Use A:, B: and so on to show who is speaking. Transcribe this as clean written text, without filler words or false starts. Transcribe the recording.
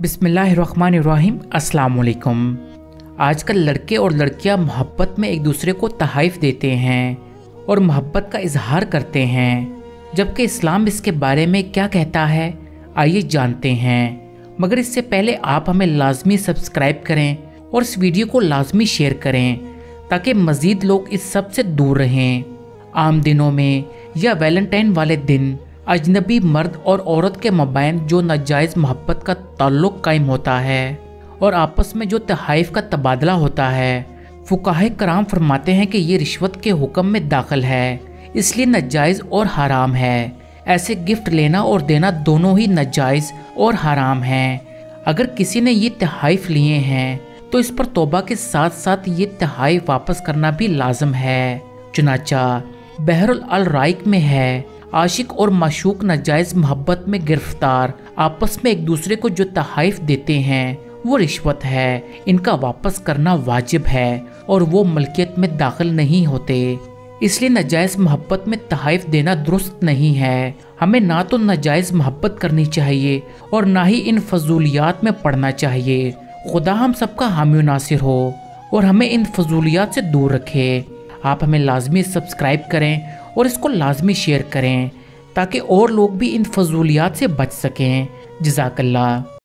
A: बिस्मिल्लाहिर्रहमानिर्रहीम। अस्सलाम वालेकुम। आजकल लड़के और लड़कियां मोहब्बत में एक दूसरे को तहाइफ देते हैं और मोहब्बत का इजहार करते हैं, जबकि इस्लाम इसके बारे में क्या कहता है आइए जानते हैं। मगर इससे पहले आप हमें लाजमी सब्सक्राइब करें और इस वीडियो को लाजमी शेयर करें ताकि मज़ीद लोग इस सब से दूर रहें। आम दिनों में या वैलेंटाइन वाले दिन अजनबी मर्द और औरत के मबैन जो नाजायज़ मोहब्बत का ताल्लुक़ कायम होता है और आपस में जो तहाइफ का तबादला होता है, फुकाहे कराम फरमाते हैं कि ये रिश्वत के हुक्म में दाखिल है, इसलिए नाजायज़ और हराम है। ऐसे गिफ्ट लेना और देना दोनों ही नाजायज़ और हराम हैं। अगर किसी ने ये तहाइफ लिए हैं तो इस पर तौबा के साथ साथ ये तहाइफ वापस करना भी लाजम है। चुनाचा बहरुल अल राइक में है, आशिक और माशूक नाजायज़ मोहब्बत में गिरफ्तार आपस में एक दूसरे को जो तहाइफ देते हैं वो रिश्वत है, इनका वापस करना वाजिब है और वो मलकियत में दाखिल नहीं होते, इसलिए नाजायज़ मोहब्बत में तहाइफ देना दुरुस्त नहीं है। हमें ना तो नाजायज़ मोहब्बत करनी चाहिए और ना ही इन फजूलियात में पड़ना चाहिए। खुदा हम सबका हामी नासिर हो और हमें इन फजूलियात से दूर रखे। आप हमें लाजमी सब्सक्राइब करें और इसको लाजमी शेयर करें ताकि और लोग भी इन फजूलियात से बच सकें। जज़ाकल्लाह।